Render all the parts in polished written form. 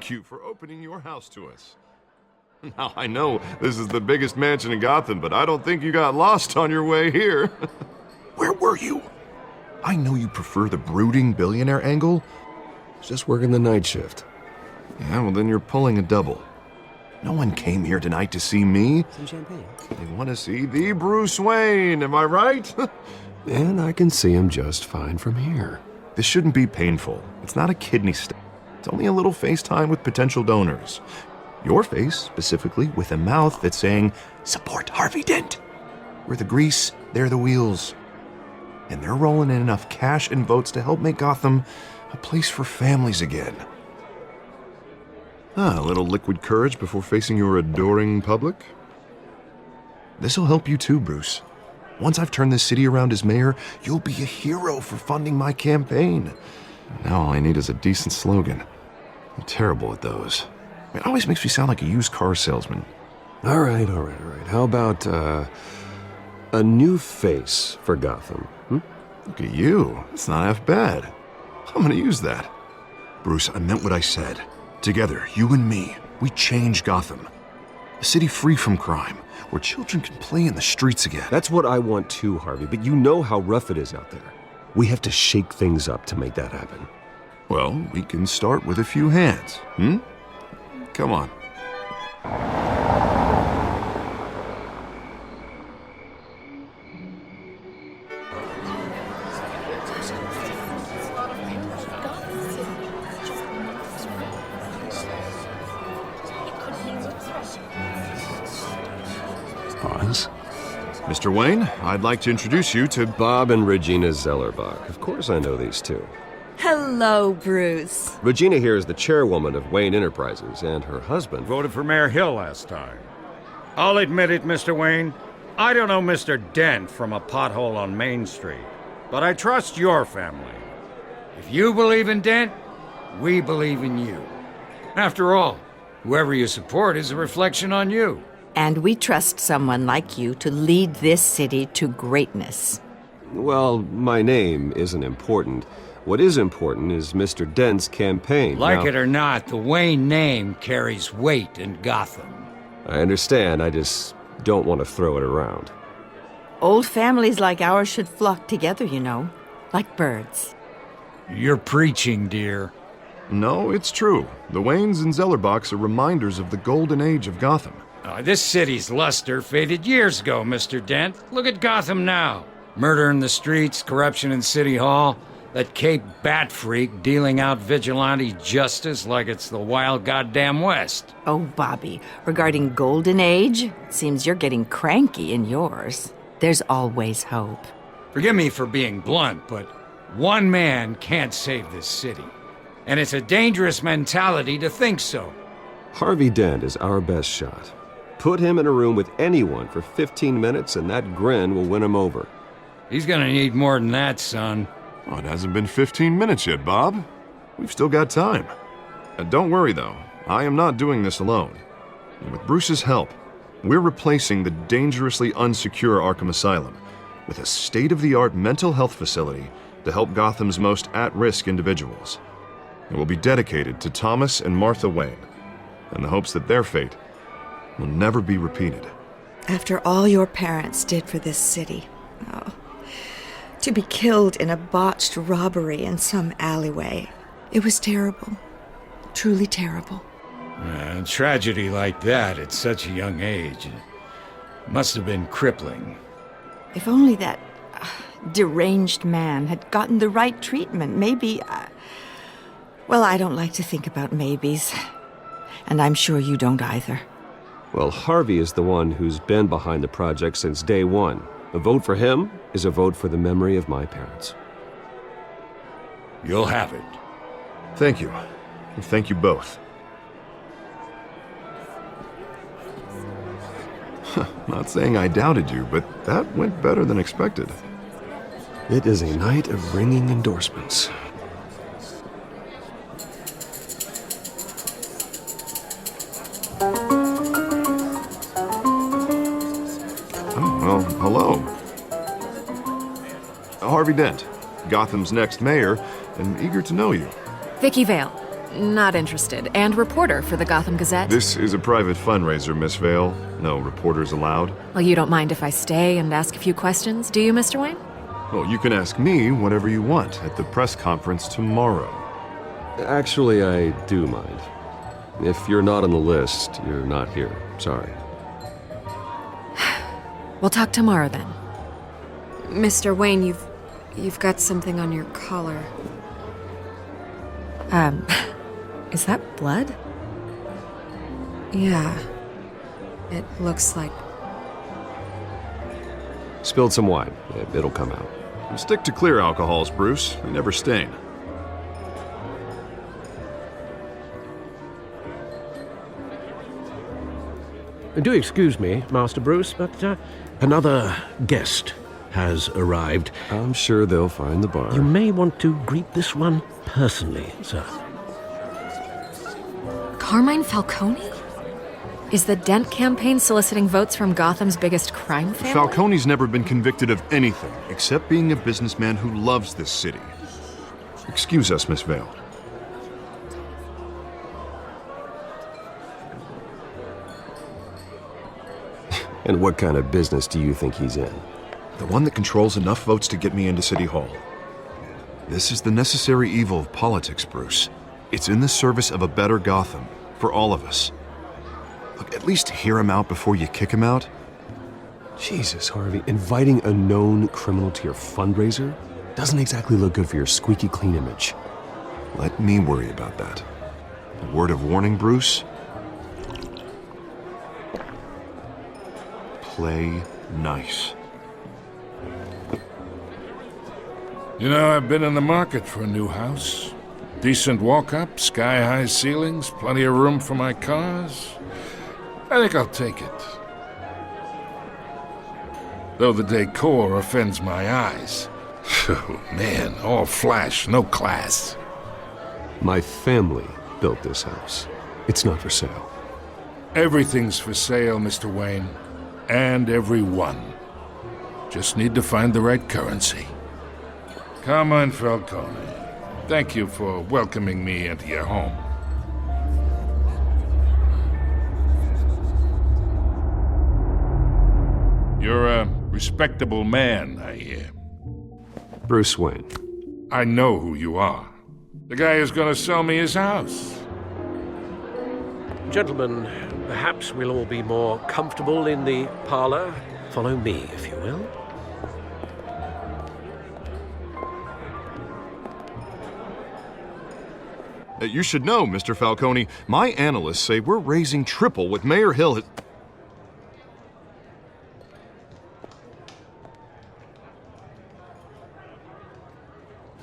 thank you for opening your house to us. Now, I know this is the biggest mansion in Gotham, but I don't think you got lost on your way here. Where were you? I know you prefer the brooding billionaire angle. Just working the night shift. Yeah, well, then you're pulling a double. No one came here tonight to see me. Some champagne. They want to see the Bruce Wayne, am I right? And I can see him just fine from here. This shouldn't be painful. It's not a kidney stone. It's only a little FaceTime with potential donors. Your face, specifically, with a mouth that's saying, support Harvey Dent. We're the grease, they're the wheels. And they're rolling in enough cash and votes to help make Gotham a place for families again. A little liquid courage before facing your adoring public. This'll help you too, Bruce. Once I've turned this city around as mayor, you'll be a hero for funding my campaign. Now all I need is a decent slogan. I'm terrible at those. It always makes me sound like a used car salesman. All right. How about, a new face for Gotham? Look at you. It's not half bad. I'm gonna use that. Bruce, I meant what I said. Together, you and me, we change Gotham. A city free from crime, where children can play in the streets again. That's what I want too, Harvey, but you know how rough it is out there. We have to shake things up to make that happen. Well, we can start with a few hands, Come on. Pause. Mr. Wayne, I'd like to introduce you to Bob and Regina Zellerbach. Of course I know these two. Hello, Bruce. Regina here is the chairwoman of Wayne Enterprises, and her husband... Voted for Mayor Hill last time. I'll admit it, Mr. Wayne. I don't know Mr. Dent from a pothole on Main Street, but I trust your family. If you believe in Dent, we believe in you. After all, whoever you support is a reflection on you. And we trust someone like you to lead this city to greatness. Well, my name isn't important. What is important is Mr. Dent's campaign. Like Now, it or not, the Wayne name carries weight in Gotham. I understand, I just don't want to throw it around. Old families like ours should flock together, you know, like birds. You're preaching, dear. No, it's true. The Waynes and Zellerbachs are reminders of the golden age of Gotham. This city's luster faded years ago, Mr. Dent. Look at Gotham now. Murder in the streets, corruption in City Hall, that Cape Bat freak dealing out vigilante justice like it's the wild goddamn West. Oh, Bobby, regarding Golden Age, it seems you're getting cranky in yours. There's always hope. Forgive me for being blunt, but one man can't save this city. And it's a dangerous mentality to think so. Harvey Dent is our best shot. Put him in a room with anyone for 15 minutes and that grin will win him over. He's gonna need more than that, son. Oh, it hasn't been 15 minutes yet, Bob. We've still got time. Don't worry, though. I am not doing this alone. And with Bruce's help, we're replacing the dangerously unsecure Arkham Asylum with a state-of-the-art mental health facility to help Gotham's most at-risk individuals. It will be dedicated to Thomas and Martha Wayne, in the hopes that their fate will never be repeated. After all your parents did for this city, to be killed in a botched robbery in some alleyway, it was terrible. Truly terrible. A tragedy like that at such a young age must have been crippling. If only that deranged man had gotten the right treatment, maybe... well, I don't like to think about maybes. And I'm sure you don't either. Well, Harvey is the one who's been behind the project since day one. A vote for him is a vote for the memory of my parents. You'll have it. Thank you. And thank you both. Not saying I doubted you, but that went better than expected. It is a night of ringing endorsements. Well, hello. Harvey Dent, Gotham's next mayor, and eager to know you. Vicky Vale. Not interested. And reporter for the Gotham Gazette. This is a private fundraiser, Miss Vale. No reporters allowed. Well, you don't mind if I stay and ask a few questions, do you, Mr. Wayne? Well, you can ask me whatever you want at the press conference tomorrow. Actually, I do mind. If you're not on the list, you're not here. Sorry. We'll talk tomorrow then. Mr. Wayne, you've got something on your collar. Is that blood? Yeah. It looks like... Spilled some wine. It'll come out. Stick to clear alcohols, Bruce. They never stain. Do excuse me, Master Bruce, but another guest has arrived. I'm sure they'll find the bar. You may want to greet this one personally, sir. Carmine Falcone? Is the Dent campaign soliciting votes from Gotham's biggest crime family? Falcone's never been convicted of anything except being a businessman who loves this city. Excuse us, Miss Vale. And what kind of business do you think he's in? The one that controls enough votes to get me into City Hall. This is the necessary evil of politics, Bruce. It's in the service of a better Gotham, for all of us. Look, at least hear him out before you kick him out. Jesus, Harvey, inviting a known criminal to your fundraiser doesn't exactly look good for your squeaky clean image. Let me worry about that. A word of warning, Bruce. Play nice. You know, I've been in the market for a new house. Decent walk-up, sky-high ceilings, plenty of room for my cars. I think I'll take it. Though the decor offends my eyes. Oh, man, all flash, no class. My family built this house. It's not for sale. Everything's for sale, Mr. Wayne. And everyone. Just need to find the right currency. Carmine Falcone, thank you for welcoming me into your home. You're a respectable man, I hear. Bruce Wayne. I know who you are. The guy who's gonna sell me his house. Gentlemen, perhaps we'll all be more comfortable in the parlor. Follow me, if you will. You should know, Mr. Falcone, my analysts say we're raising triple what Mayor Hill has...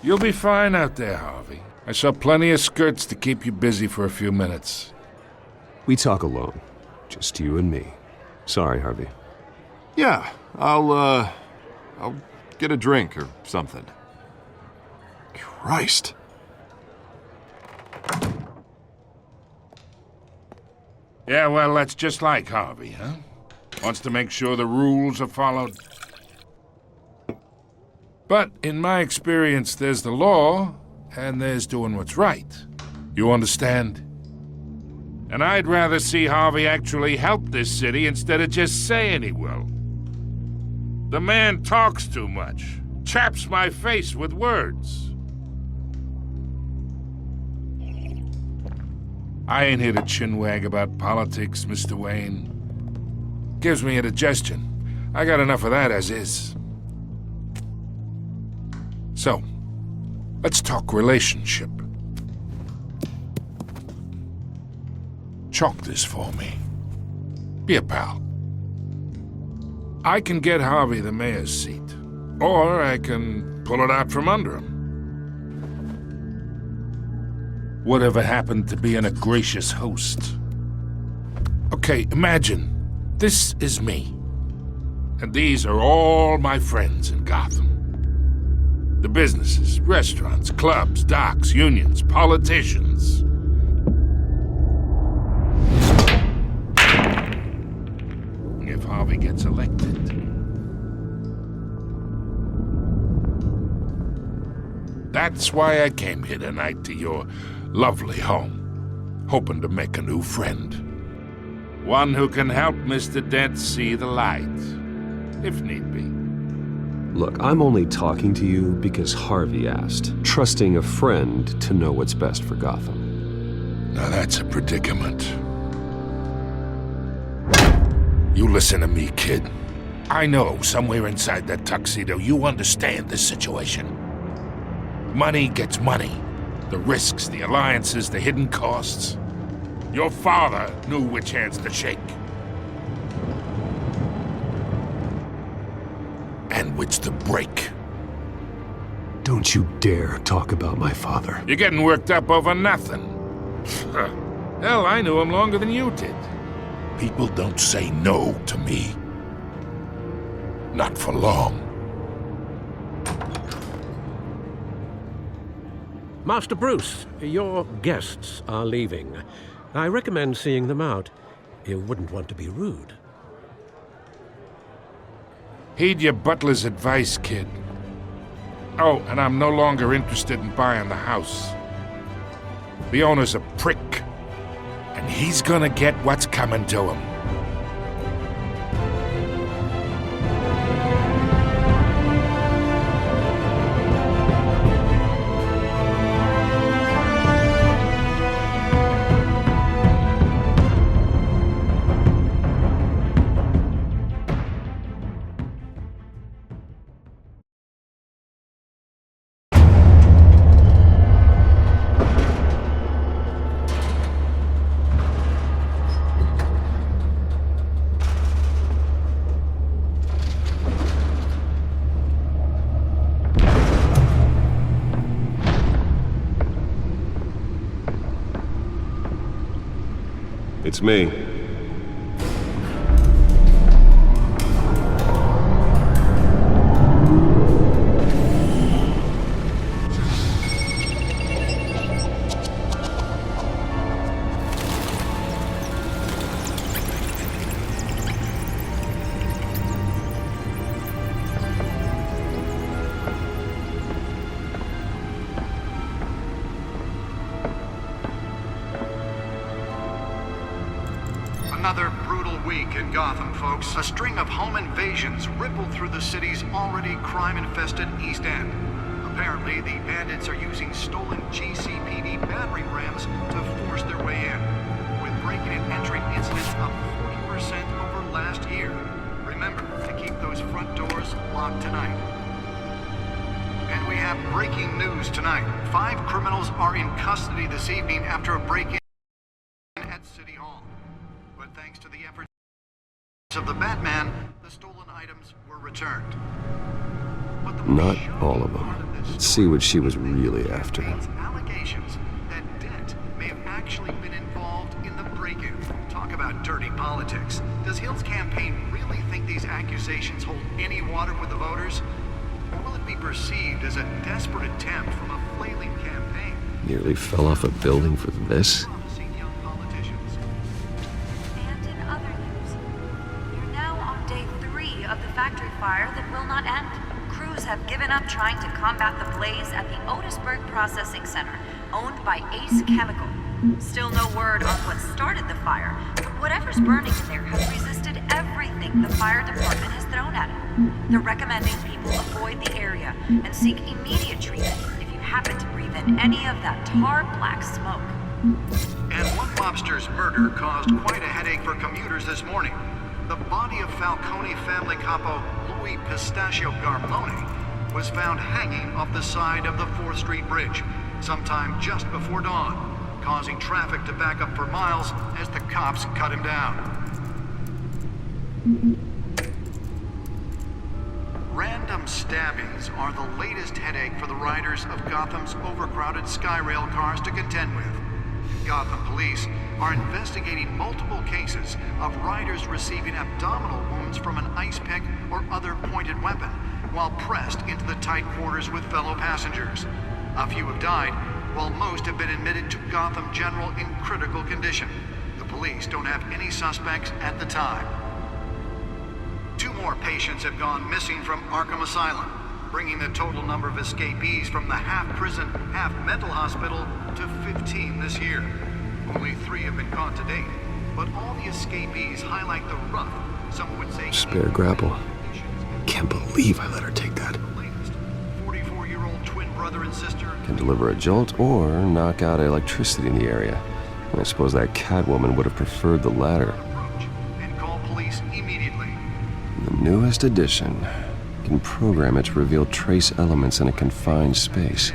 You'll be fine out there, Harvey. I saw plenty of skirts to keep you busy for a few minutes. We talk alone. Just you and me. Sorry, Harvey. Yeah, I'll get a drink or something. Christ. Yeah, well, that's just like Harvey, huh? Wants to make sure the rules are followed. But in my experience, there's the law, and there's doing what's right. You understand? And I'd rather see Harvey actually help this city instead of just saying he will. The man talks too much, chaps my face with words. I ain't here to chinwag about politics, Mr. Wayne. Gives me indigestion. I got enough of that as is. So, let's talk relationship. Chalk this for me. Be a pal. I can get Harvey the mayor's seat, or I can pull it out from under him. Whatever happened to being a gracious host? Okay, imagine this is me, and these are all my friends in Gotham. The businesses, restaurants, clubs, docks, unions, politicians. If Harvey gets elected. That's why I came here tonight to your lovely home, hoping to make a new friend. One who can help Mr. Dent see the light, if need be. Look, I'm only talking to you because Harvey asked, trusting a friend to know what's best for Gotham. Now that's a predicament. You listen to me, kid. I know somewhere inside that tuxedo you understand this situation. Money gets money. The risks, the alliances, the hidden costs. Your father knew which hands to shake. And which to break. Don't you dare talk about my father. You're getting worked up over nothing. Hell, I knew him longer than you did. People don't say no to me. Not for long. Master Bruce, your guests are leaving. I recommend seeing them out. You wouldn't want to be rude. Heed your butler's advice, kid. Oh, and I'm no longer interested in buying the house. The owner's a prick, and he's gonna get what's coming to him. It's me. Another brutal week in Gotham, folks. A string of home invasions rippled through the city's already crime-infested East End. Apparently, the bandits are using stolen GCPD battering rams to force their way in, with breaking and entering incidents up 40% over last year. Remember to keep those front doors locked tonight. And we have breaking news tonight. 5 criminals are in custody this evening after a break-in at City Hall. But thanks to the efforts of the Batman, the stolen items were returned. But the Not all of them. Let's see what she was really after. Allegations that Dent may have actually been involved in the break-in. Talk about dirty politics. Does Hill's campaign really think these accusations hold any water with the voters? Or will it be perceived as a desperate attempt from a flailing campaign? Nearly fell off a building for this. Promising young politicians. And in other news, we're now on day 3 of the factory fire that will not end. Crews have given up trying to combat the blaze at the Otisburg Processing Center, owned by Ace Chemical. Still no word on what started the fire, but whatever's burning in there has resisted everything the fire department has thrown at it. They're recommending people avoid the area and seek immediate treatment if you happen to breathe in any of that tar black smoke. And one mobster's murder caused quite a headache for commuters this morning. The body of Falcone family capo Louis Pistachio Garmone was found hanging off the side of the 4th Street Bridge sometime just before dawn, causing traffic to back up for miles as the cops cut him down. Random stabbings are the latest headache for the riders of Gotham's overcrowded Skyrail cars to contend with. Gotham police are investigating multiple cases of riders receiving abdominal wounds from an ice pick or other pointed weapon while pressed into the tight quarters with fellow passengers. A few have died, while most have been admitted to Gotham General in critical condition. The police don't have any suspects at the time. 2 more patients have gone missing from Arkham Asylum, bringing the total number of escapees from the half-prison, half-mental hospital down to 15 this year. Only 3 have been caught to date, but all the escapees highlight the rough, some would say... Spare grapple. Can't believe I let her take that. 44-year-old twin brother and sister... Can deliver a jolt or knock out electricity in the area. I suppose that Catwoman would have preferred the latter. And call police immediately. The newest addition can program it to reveal trace elements in a confined space.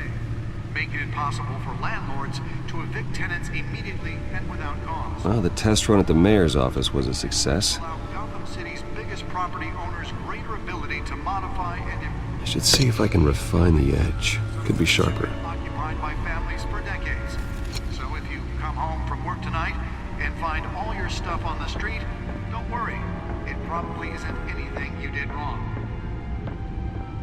Making it possible for landlords to evict tenants immediately and without cause. Well, the test run at the mayor's office was a success. Allow Gotham City's biggest property owners greater ability to modify and I should see if I can refine the edge. Could be sharper. occupied by families for decades. So if you come home from work tonight and find all your stuff on the street, don't worry. It probably isn't anything you did wrong.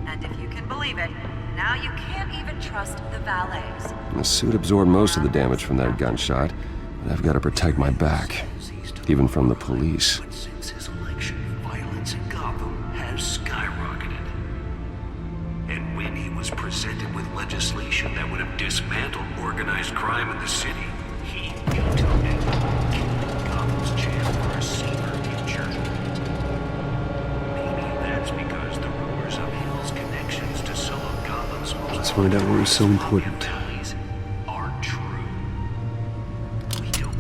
And if you can believe it, now you can't even trust the valets. The suit absorbed most of the damage from that gunshot, but I've got to protect my back, even from the police. But since his election, violence in Gotham has skyrocketed. And when he was presented with legislation that would have dismantled organized crime in the city, he vetoed it, killing Gotham's chance for a safer future. Maybe that's because the rumors of Hill's connections to some of Gotham's most... Let's find out what was so important. ...families aren't true. We don't...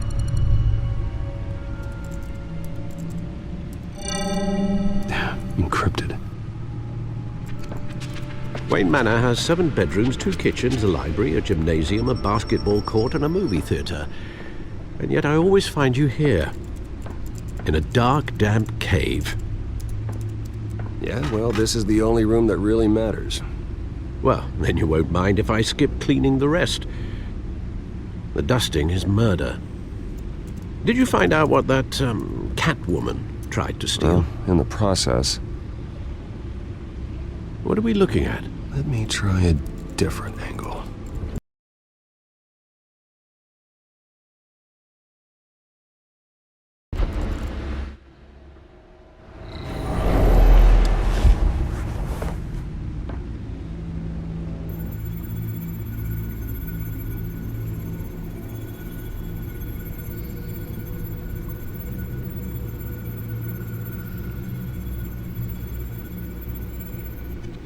Encrypted. Wayne Manor has 7 bedrooms, 2 kitchens, a library, a gymnasium, a basketball court, and a movie theater. And yet I always find you here, in a dark, damp cave. Yeah, well, this is the only room that really matters. Well, then you won't mind if I skip cleaning the rest. The dusting is murder. Did you find out what that, Catwoman tried to steal? Well, in the process. What are we looking at? Let me try a different angle.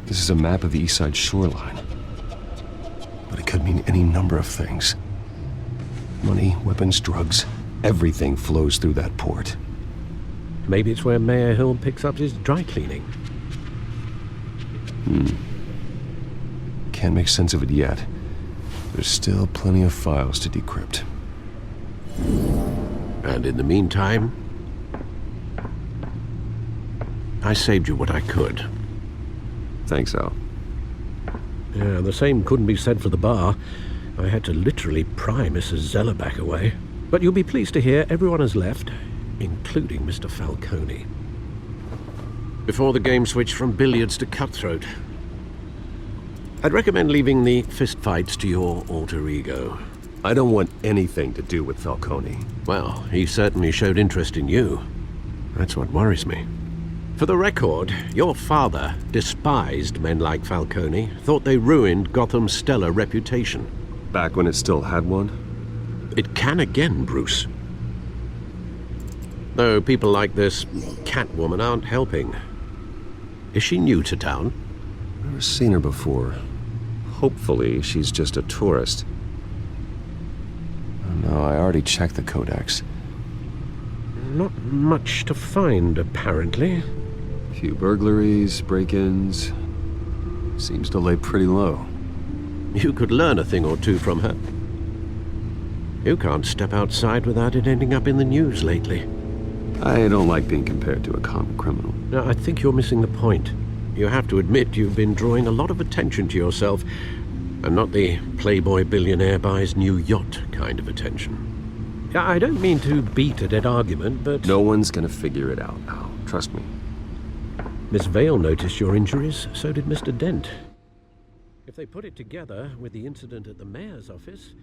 This is a map of the East Side shoreline. But it could mean any number of things. Money, weapons, drugs, everything flows through that port. Maybe it's where Mayor Hill picks up his dry cleaning. Can't make sense of it yet. There's still plenty of files to decrypt. And in the meantime, I saved you what I could. Thanks, Al. Yeah, the same couldn't be said for the bar. I had to literally pry Mrs. Zellerback away. But you'll be pleased to hear everyone has left, including Mr. Falcone. Before the game switched from billiards to cutthroat. I'd recommend leaving the fistfights to your alter ego. I don't want anything to do with Falcone. Well, he certainly showed interest in you. That's what worries me. For the record, your father despised men like Falcone, thought they ruined Gotham's stellar reputation. Back when it still had one? It can again, Bruce. Though people like this Catwoman aren't helping. Is she new to town? Never seen her before. Hopefully, she's just a tourist. Oh, no, I already checked the codex. Not much to find, apparently. Few burglaries, break-ins. Seems to lay pretty low. You could learn a thing or two from her. You can't step outside without it ending up in the news lately. I don't like being compared to a common criminal. No, I think you're missing the point. You have to admit you've been drawing a lot of attention to yourself, and not the playboy billionaire buys new yacht kind of attention. I don't mean to beat a dead argument, but... No one's gonna figure it out, Al. Trust me. Miss Vale noticed your injuries, so did Mr. Dent. If they put it together with the incident at the mayor's office,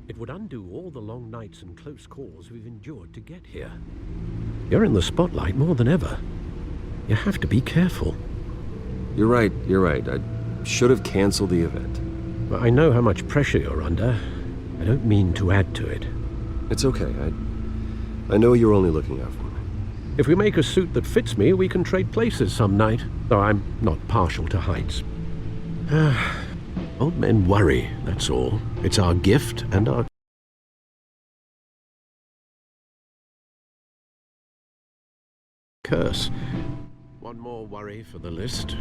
it would undo all the long nights and close calls we've endured to get here. You're in the spotlight more than ever. You have to be careful. You're right. I should have canceled the event. Well, I know how much pressure you're under, I don't mean to add to it. It's okay. I know you're only looking out for me. If we make a suit that fits me, we can trade places some night, though I'm not partial to heights. Old men worry, that's all. It's our gift and our curse. One more worry for the list.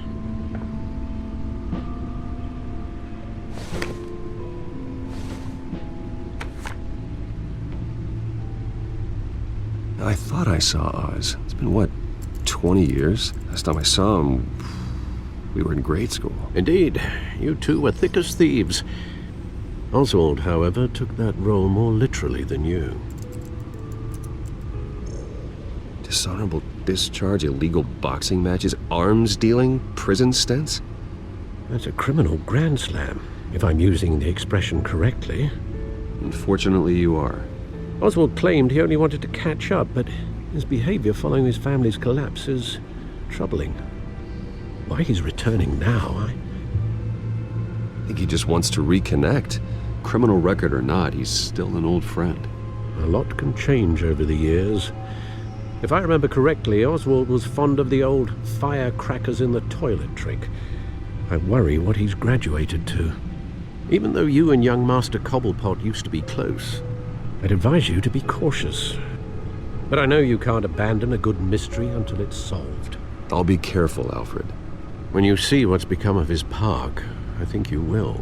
I thought I saw Oz. It's been, what, 20 years? Last time I saw him, we were in grade school. Indeed, you two were thick as thieves. Oswald, however, took that role more literally than you. Dishonorable discharge, illegal boxing matches, arms dealing, prison stints? That's a criminal grand slam, if I'm using the expression correctly. Unfortunately, you are. Oswald claimed he only wanted to catch up, but his behavior following his family's collapse is troubling. Why he's returning now, I think he just wants to reconnect. Criminal record or not, he's still an old friend. A lot can change over the years. If I remember correctly, Oswald was fond of the old firecrackers in the toilet trick. I worry what he's graduated to. Even though you and young Master Cobblepot used to be close, I'd advise you to be cautious. But I know you can't abandon a good mystery until it's solved. I'll be careful, Alfred. When you see what's become of his park, I think you will.